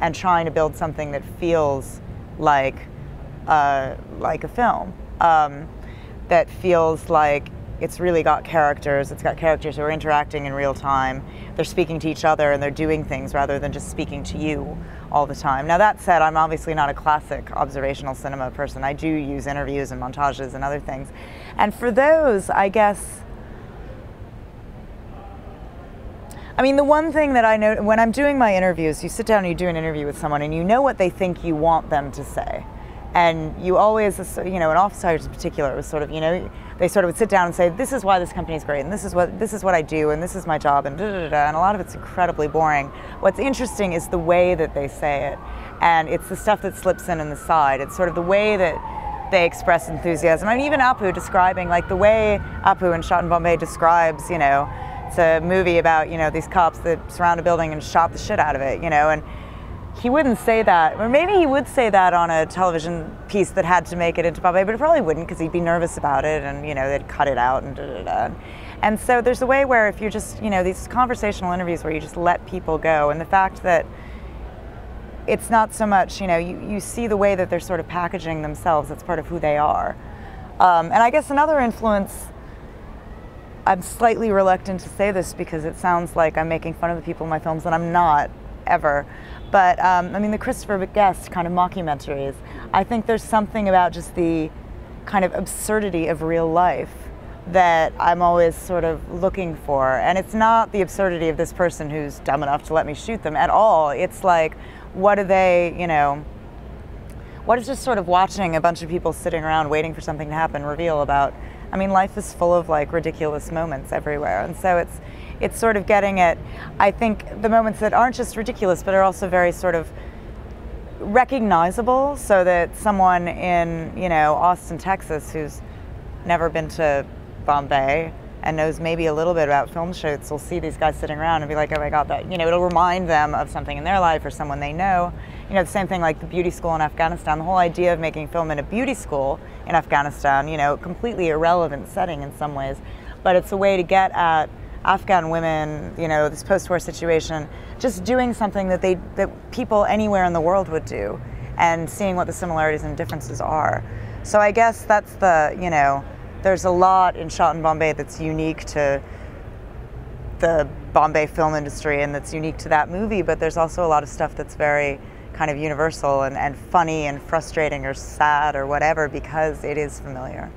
and trying to build something that feels like a film, that feels like it's really got characters. It's got characters who are interacting in real time. They're speaking to each other and they're doing things rather than just speaking to you all the time. Now that said, I'm obviously not a classic observational cinema person. I do use interviews and montages and other things. And for those, I guess, I mean, the one thing that I know when I'm doing my interviews, you sit down and you do an interview with someone and you know what they think you want them to say. And you always, you know, in office hours in particular, it was sort of, you know, they sort of would sit down and say, this is why this company is great, and this is what I do, and this is my job, and and a lot of it's incredibly boring. What's interesting is the way that they say it, and it's the stuff that slips in the side. It's sort of the way that they express enthusiasm. I mean, even Apu describing, like the way Apu in Shot in Bombay describes, you know, it's a movie about, you know, these cops that surround a building and shot the shit out of it, you know, and he wouldn't say that, or maybe he would say that on a television piece that had to make it into Bombay, but it probably wouldn't because he'd be nervous about it, and you know they'd cut it out and And so there's a way where if you're just, you know, these conversational interviews where you just let people go, and the fact that it's not so much, you know, you see the way that they're sort of packaging themselves. That's part of who they are. And I guess another influence, I'm slightly reluctant to say this because it sounds like I'm making fun of the people in my films, and I'm not, ever. But I mean, the Christopher Guest kind of mockumentaries, I think there's something about just the kind of absurdity of real life that I'm always sort of looking for. And it's not the absurdity of this person who's dumb enough to let me shoot them at all. It's like, what do they, you know, what is just sort of watching a bunch of people sitting around waiting for something to happen reveal about? I mean, life is full of like ridiculous moments everywhere. And so it's sort of getting at, I think, the moments that aren't just ridiculous, but are also very sort of recognizable, so that someone in, you know, Austin, Texas, who's never been to Bombay and knows maybe a little bit about film shoots will see these guys sitting around and be like, oh my God, that, you know, it'll remind them of something in their life or someone they know. You know, the same thing like the beauty school in Afghanistan, the whole idea of making film in a beauty school in Afghanistan, you know, completely irrelevant setting in some ways, but it's a way to get at Afghan women, you know, this post-war situation, just doing something that people anywhere in the world would do, and seeing what the similarities and differences are. So I guess that's the, you know, there's a lot in Shot in Bombay that's unique to the Bombay film industry and that's unique to that movie, but there's also a lot of stuff that's very kind of universal and funny and frustrating or sad or whatever because it is familiar.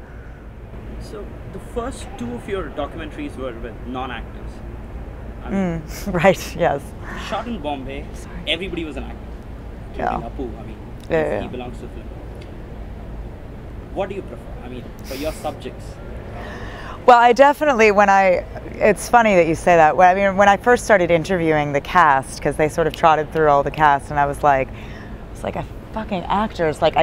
So the first two of your documentaries were with non-actors. I mean, right, yes. Shot in Bombay, everybody was an actor. Yeah. Apu, I mean, he belongs to film. What do you prefer? I mean, for your subjects? Well, I definitely, it's funny that you say that. I mean, when I first started interviewing the cast, because they sort of trotted through all the cast, and I was like a fucking actors, like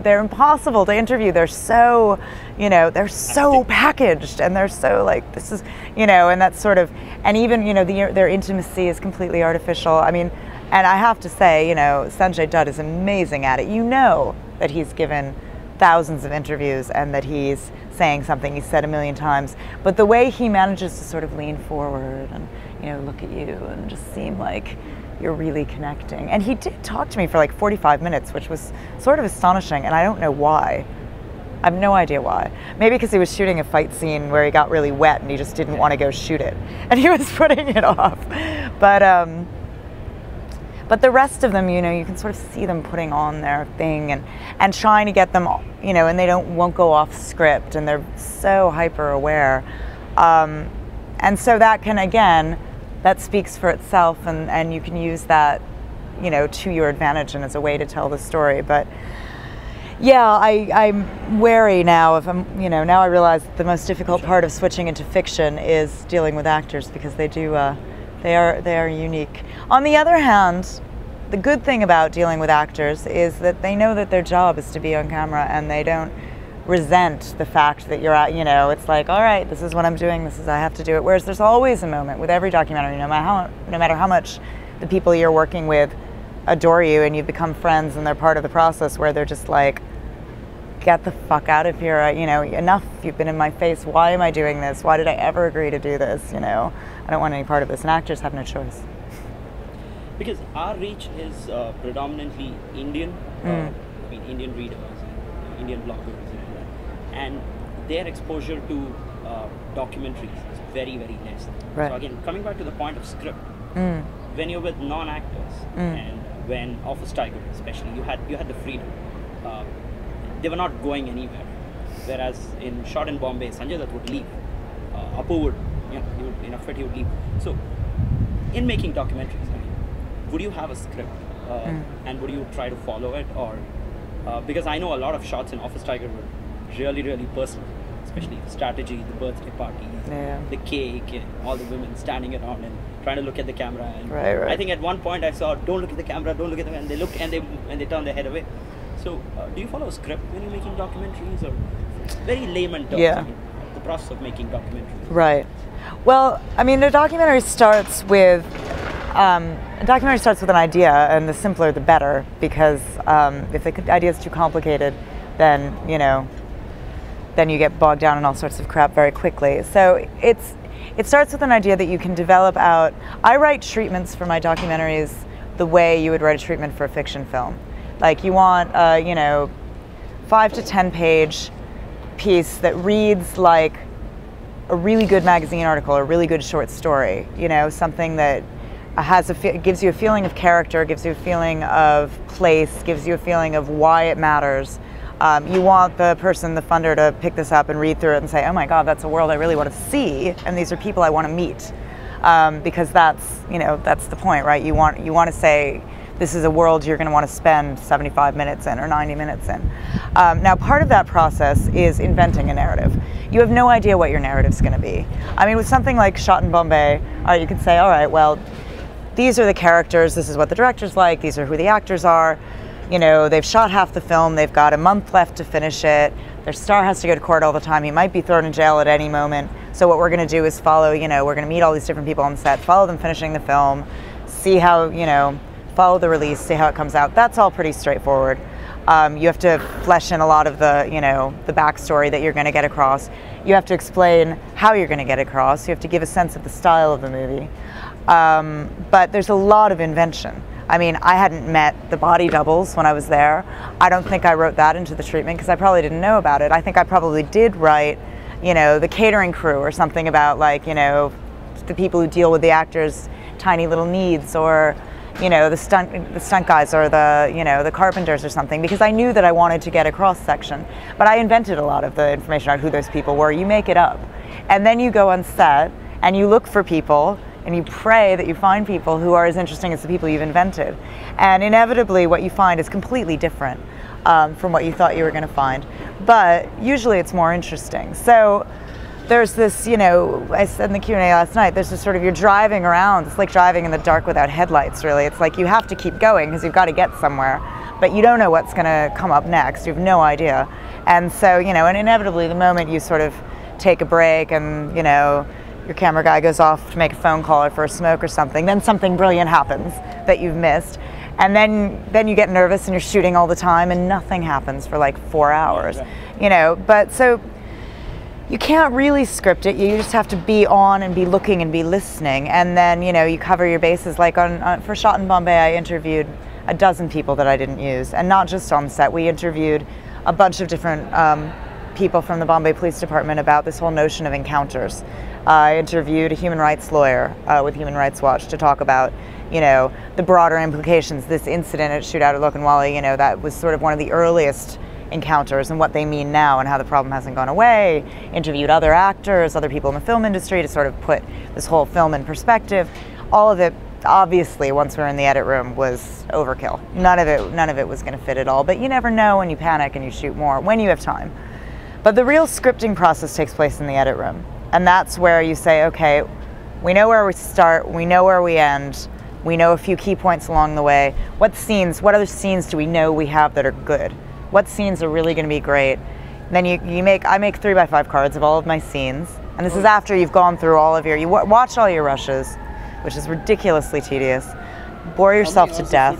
they're impossible to interview. They're so, you know, they're so packaged, and they're so like, this is, you know, and that's sort of, and even, you know, their intimacy is completely artificial. I mean, and I have to say, you know, Sanjay Dutt is amazing at it. You know that he's given thousands of interviews and that he's saying something he's said a million times, but the way he manages to sort of lean forward and, you know, look at you and just seem like you're really connecting. And he did talk to me for like 45 minutes, which was sort of astonishing, and I don't know why. I have no idea why. Maybe because he was shooting a fight scene where he got really wet and he just didn't want to go shoot it, and he was putting it off. But the rest of them, you know, you can sort of see them putting on their thing and trying to get them, you know, and they won't go off script, and they're so hyper aware. And so that can, again, that speaks for itself, and you can use that, you know, to your advantage and as a way to tell the story. But yeah, I'm wary now of, you know, now I realize that the most difficult part of switching into fiction is dealing with actors, because they do, they are unique. On the other hand, the good thing about dealing with actors is that they know that their job is to be on camera, and they don't resent the fact that you're at, you know, it's like, all right, this is what I'm doing, I have to do it. Whereas there's always a moment with every documentary, no matter how much the people you're working with adore you and you've become friends and they're part of the process, where they're just like, get the fuck out of here, you know, enough, you've been in my face, why am I doing this? Why did I ever agree to do this? You know, I don't want any part of this, and actors have no choice. Because our reach is predominantly Indian, I mean Indian readers and Indian bloggers and all that, and their exposure to documentaries is very, very less. Right. So again, coming back to the point of script, when you're with non-actors and when Office Tiger especially, you had the freedom. They were not going anywhere. Whereas in Shot in Bombay, Sanjay Dutt would leave. Apu would, he would, in a fit, he would leave. So, in making documentaries, I mean, would you have a script and would you try to follow it, or because I know a lot of shots in Office Tiger were really, really personal, especially the strategy, the birthday party, the cake, and all the women standing around and trying to look at the camera. And right. I think at one point I saw, don't look at the camera, don't look at them, and they look and they turn their head away. So, do you follow a script when you're making documentaries, or very layman terms? I mean, the process of making documentaries. Right. Well, I mean, a documentary starts with an idea, and the simpler the better, because if the idea is too complicated, then then you get bogged down in all sorts of crap very quickly. So it starts with an idea that you can develop out. I write treatments for my documentaries the way you would write a treatment for a fiction film. Like you want, 5 to 10 page piece that reads like a really good magazine article, a really good short story. Something that gives you a feeling of character, gives you a feeling of place, gives you a feeling of why it matters. You want the funder, to pick this up and read through it and say, "Oh my God, that's a world I really want to see, and these are people I want to meet," because that's the point, right? You want to say, this is a world you're going to want to spend 75 minutes in or 90 minutes in. Now, part of that process is inventing a narrative. You have no idea what your narrative's going to be. I mean, with something like Shot in Bombay, you can say, all right, well, these are the characters, this is what the director's like, these are who the actors are. They've shot half the film, they've got a month left to finish it, their star has to go to court all the time, he might be thrown in jail at any moment. So what we're going to do is follow, we're going to meet all these different people on set, follow them finishing the film, see how, follow the release, see how it comes out. That's all pretty straightforward. You have to flesh in a lot of the, the backstory that you're going to get across. You have to explain how you're going to get across. You have to give a sense of the style of the movie. But there's a lot of invention. I mean, I hadn't met the body doubles when I was there. I don't think I wrote that into the treatment because I probably didn't know about it. I think I probably did write, the catering crew or something about the people who deal with the actors' tiny little needs, or the stunt guys, or the carpenters or something, because I knew that I wanted to get a cross section. But I invented a lot of the information on who those people were. You make it up. And then you go on set and you look for people and you pray that you find people who are as interesting as the people you've invented. And inevitably what you find is completely different from what you thought you were going to find. But usually it's more interesting. So there's this, I said in the Q&A last night, there's this sort of, you're driving around, it's like driving in the dark without headlights, really. It's like you have to keep going because you've got to get somewhere, but you don't know what's going to come up next. You have no idea. And so, and inevitably the moment you sort of take a break and, your camera guy goes off to make a phone call or for a smoke or something, then something brilliant happens that you've missed. And then you get nervous and you're shooting all the time and nothing happens for like 4 hours, but so you can't really script it. You just have to be on and be looking and be listening. And then, you cover your bases. Like for Shot in Bombay, I interviewed a dozen people that I didn't use, and not just on set. We interviewed a bunch of different people from the Bombay Police Department about this whole notion of encounters. I interviewed a human rights lawyer with Human Rights Watch to talk about, the broader implications. This incident at Shootout at Lokhandwala, that was sort of one of the earliest encounters and what they mean now and how the problem hasn't gone away. Interviewed other actors, other people in the film industry to sort of put this whole film in perspective. All of it, obviously, once we were in the edit room, was overkill. None of it was going to fit at all, but you never know when you panic and you shoot more, when you have time. But the real scripting process takes place in the edit room, and that's where you say, okay, we know where we start, we know where we end, we know a few key points along the way. What other scenes do we know we have that are good? What scenes are really going to be great? Then I make 3x5 cards of all of my scenes, and this is after you've gone through all of you watch all your rushes, which is ridiculously tedious, bore yourself to death.